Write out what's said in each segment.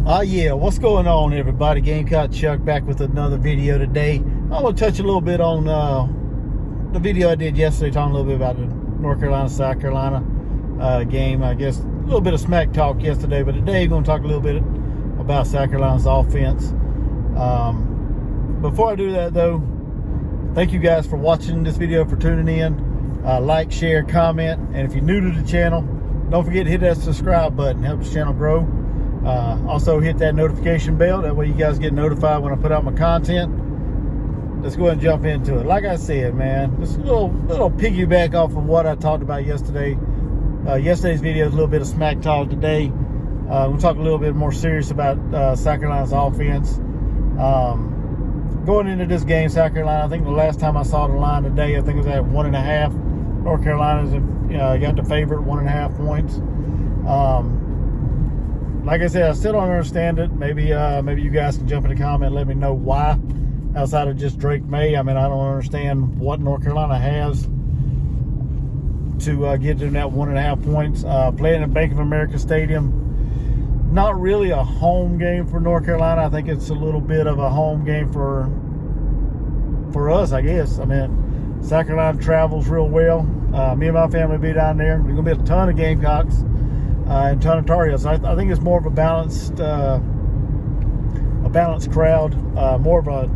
Yeah, what's going on, everybody? Gamecock Chuck back with another video today. I'm going to touch a little bit on the video I did yesterday, talking a little bit about the North Carolina-South Carolina game. I guess a little bit of smack talk yesterday, but today we're going to talk a little bit about South Carolina's offense. Before I do that, though, thank you guys for watching this video, for tuning in. Like, share, comment, and if you're new to the channel, don't forget to hit that subscribe button. Helps the channel grow. Also hit that notification bell. That way you guys get notified when I put out my content. Let's go ahead and jump into it. Like I said, man, just a little piggyback off of what I talked about yesterday. Yesterday's video is a little bit of smack talk. Today, we'll talk a little bit more serious about South Carolina's offense. Going into this game, South Carolina, I think the last time I saw the line today, I think it was at 1.5. North Carolina's got the favorite, 1.5 points. Like I said, I still don't understand it. Maybe you guys can jump in the comment and let me know why, outside of just Drake May. I mean, I don't understand what North Carolina has to get to that 1.5 points. Playing at Bank of America Stadium, not really a home game for North Carolina. I think it's a little bit of a home game for us, I guess. I mean, South Carolina travels real well. Me and my family will be down there. There's going to be a ton of Gamecocks. And a ton of Tar Heels. I think it's more of a balanced crowd, more of a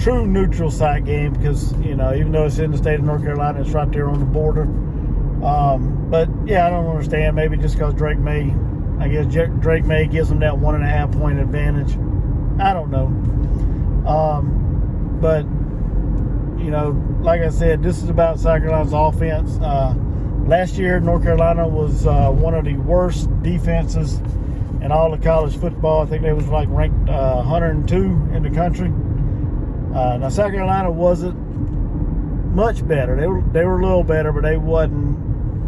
true neutral site game, because even though it's in the state of North Carolina, it's right there on the border. But yeah, I don't understand. Maybe just because Drake May, I guess Drake May gives them that 1.5 point advantage. I don't know. But like I said, this is about South Carolina's offense. Last year, North Carolina was one of the worst defenses in all of college football. I think they was ranked 102 in the country. Now, South Carolina wasn't much better. They were a little better, but they wasn't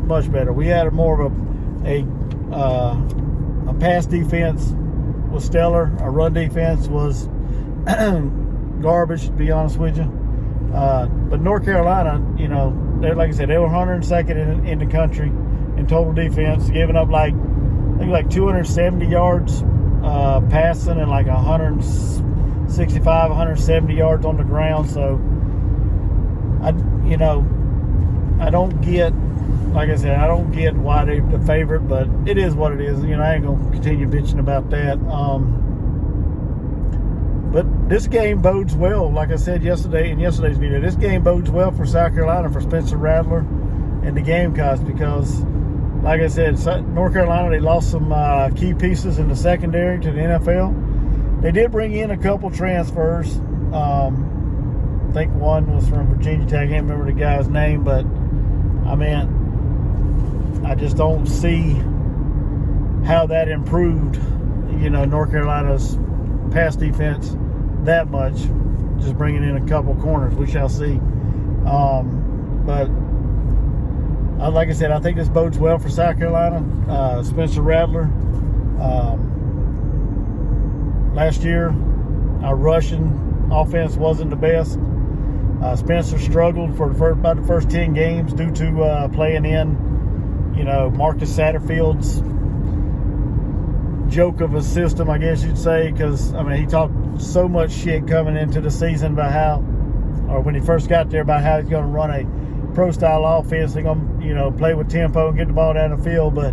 much better. We had more of a pass defense was stellar. Our run defense was garbage, to be honest with you. But North Carolina, like I said, they were 102nd in the country in total defense, giving up I think 270 yards passing and 165, 170 yards on the ground. So I don't get, like I said, I don't get why they're the favorite, but it is what it is. I ain't gonna continue bitching about that. But this game bodes well, like I said yesterday in yesterday's video. This game bodes well for South Carolina, for Spencer Rattler and the Gamecocks, because, like I said, North Carolina, they lost some key pieces in the secondary to the NFL. They did bring in a couple transfers. I think one was from Virginia Tech. I can't remember the guy's name, but I mean, I just don't see how that improved, North Carolina's pass defense that much, just bringing in a couple corners. We shall see. But like I said, I think this bodes well for South Carolina. Spencer Rattler, last year our rushing offense wasn't the best. Spencer struggled for about the first 10 games due to playing in Marcus Satterfield's joke of a system, I guess you'd say, because he talked so much shit coming into the season about how, or when he first got there, about how he's going to run a pro style offense. They're going to play with tempo and get the ball down the field. But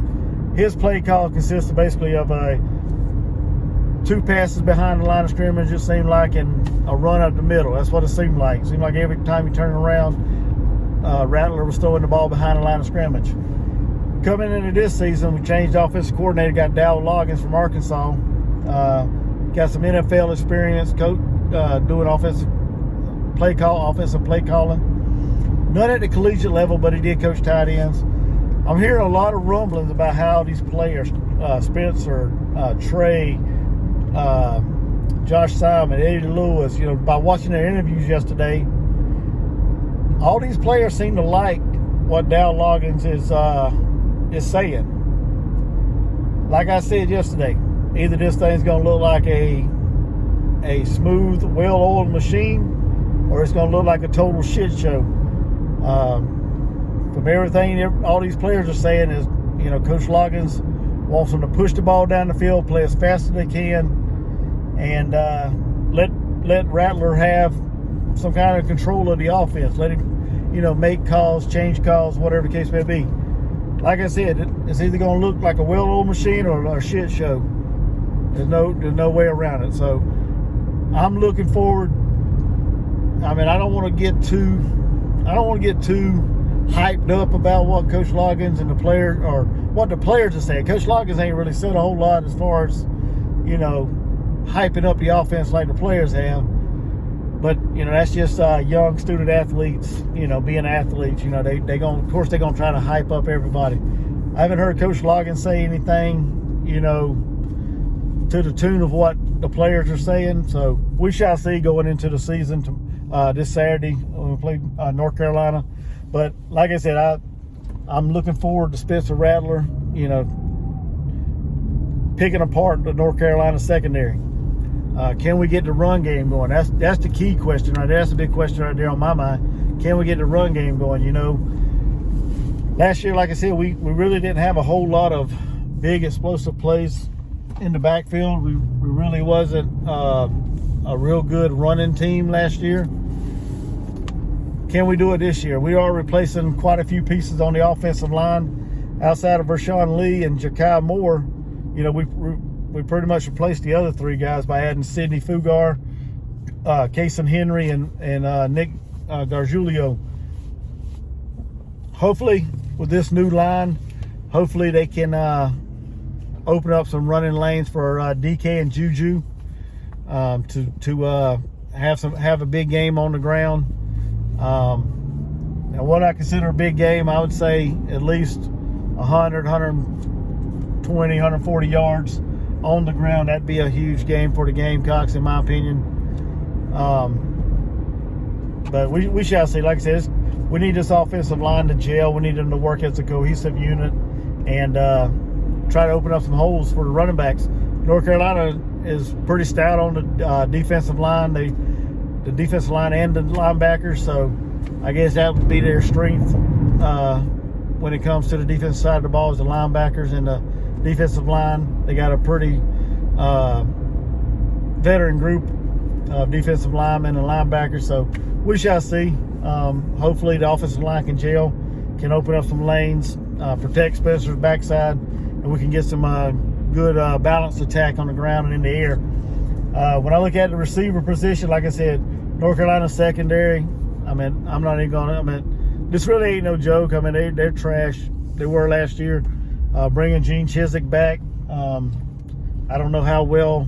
his play call consists basically of two passes behind the line of scrimmage, it seemed like, and a run up the middle. That's what it seemed like. It seemed like every time he turned around, Rattler was throwing the ball behind the line of scrimmage. Coming into this season, we changed offensive coordinator, got Dowell Loggins from Arkansas. Got some NFL experience, doing offensive play calling. None at the collegiate level, but he did coach tight ends. I'm hearing a lot of rumblings about how these players, Spencer, Trey, Josh Simon, Eddie Lewis, by watching their interviews yesterday, all these players seem to like what Dowell Loggins is saying. Like I said yesterday, either this thing's going to look like a smooth, well-oiled machine, or it's going to look like a total shit show. From everything all these players are saying is, Coach Loggins wants them to push the ball down the field, play as fast as they can, and let Rattler have some kind of control of the offense. Let him, make calls, change calls, whatever the case may be. Like I said, it's either going to look like a well-oiled machine or a shit show. There's no way around it. So I'm looking forward. I mean, I don't want to get too hyped up about what Coach Loggins and the players, or what the players are saying. Coach Loggins ain't really said a whole lot as far as, hyping up the offense like the players have. But, that's just young student athletes, being athletes. They're going to try to hype up everybody. I haven't heard Coach Loggins say anything, to the tune of what the players are saying. So we shall see going into the season this Saturday when we play North Carolina. But like I said, I'm looking forward to Spencer Rattler, picking apart the North Carolina secondary. Can we get the run game going? That's the key question right there. That's the big question right there on my mind. Can we get the run game going? Last year, like I said, we really didn't have a whole lot of big explosive plays in the backfield. We really wasn't a real good running team last year. Can we do it this year? We are replacing quite a few pieces on the offensive line. Outside of Rashawn Lee and Ja'Kai Moore, we pretty much replaced the other three guys by adding Sidney Fugar, Kason Henry, and Nick Gargiulio. Hopefully, with this new line, hopefully they can open up some running lanes for DK and Juju to have a big game on the ground. And what I consider a big game, I would say at least 100, 120, 140 yards on the ground. That'd be a huge game for the Gamecocks, in my opinion. But we shall see. Like I said, we need this offensive line to gel. We need them to work as a cohesive unit and try to open up some holes for the running backs. North Carolina is pretty stout on the defensive line. The defensive line and the linebackers, so I guess that would be their strength when it comes to the defensive side of the ball, is the linebackers and the defensive line. They got a pretty veteran group of defensive linemen and linebackers, so we shall see. Hopefully the offensive line can gel, can open up some lanes, protect Spencer's backside, and we can get some good balanced attack on the ground and in the air. When I look at the receiver position, like I said, North Carolina secondary, I'm not even gonna, this really ain't no joke. They're trash. They were last year. Bringing Gene Chizik back, I don't know how well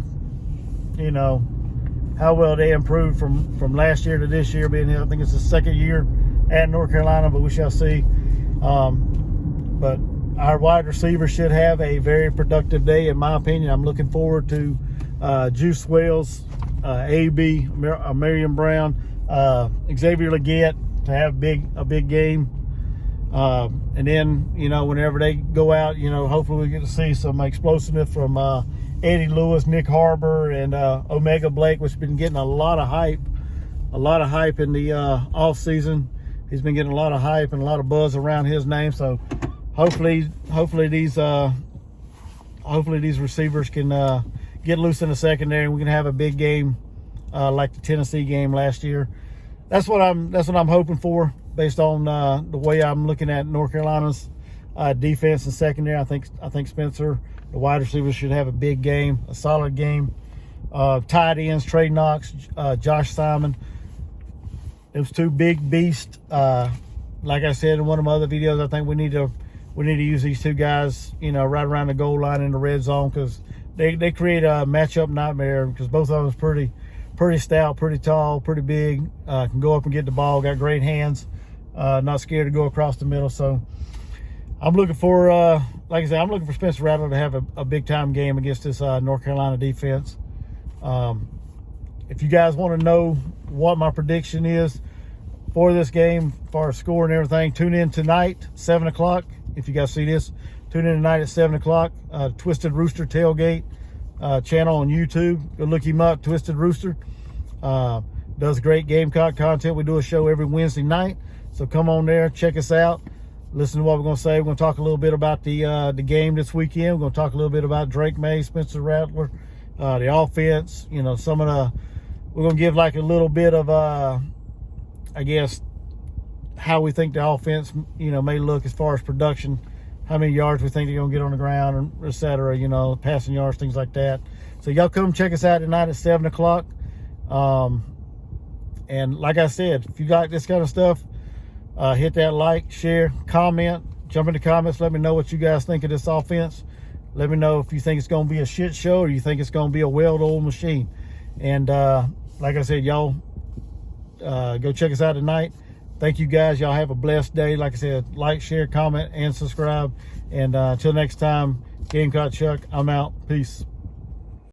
they improved from last year to this year being here. I think it's the second year at North Carolina, but we shall see. But our wide receivers should have a very productive day, in my opinion. I'm looking forward to Juice Wells, AB, Marion Brown, Xavier Legette to have a big game. And then, whenever they go out, hopefully we get to see some explosiveness from Eddie Lewis, Nick Harbor, and Omega Blake, which has been getting a lot of hype in the off season. He's been getting a lot of hype and a lot of buzz around his name. So hopefully these receivers can get loose in the secondary, and we can have a big game like the Tennessee game last year. That's what I'm hoping for, based on the way I'm looking at North Carolina's defense and secondary. I think Spencer, the wide receivers, should have a big game, a solid game. Tight ends, Trey Knox, Josh Simon. Those two big beasts. Like I said in one of my other videos, I think we need to use these two guys, right around the goal line in the red zone, because they create a matchup nightmare, because both of them is pretty stout, pretty tall, pretty big, can go up and get the ball, got great hands, not scared to go across the middle. So I'm looking for, like I said, I'm looking for Spencer Rattler to have a big time game against this North Carolina defense. If you guys want to know what my prediction is for this game, as far as score and everything, tune in tonight, 7 o'clock. If you guys see this, tune in tonight at 7 o'clock. Twisted Rooster Tailgate channel on YouTube. Go look him up, Twisted Rooster. Does great Gamecock content. We do a show every Wednesday night, so come on there, check us out. listen to what we're going to say. We're going to talk a little bit about the game this weekend. We're going to talk a little bit about Drake May, Spencer Rattler, the offense. You know, we're going to give like a little bit of, I guess, how we think the offense, you know, may look as far as production, how many yards we think they're going to get on the ground, et cetera, you know, passing yards, things like that. So y'all come check us out tonight at 7 o'clock. And like I said, if you got this kind of stuff, hit that like, share, comment, jump in the comments. Let me know what you guys think of this offense. Let me know if you think it's going to be a shit show or you think it's going to be a well-oiled machine. And like I said, y'all go check us out tonight. Thank you guys. Y'all have a blessed day. Like I said, like, share, comment, and subscribe. And until next time, Gamecock Chuck, I'm out. Peace.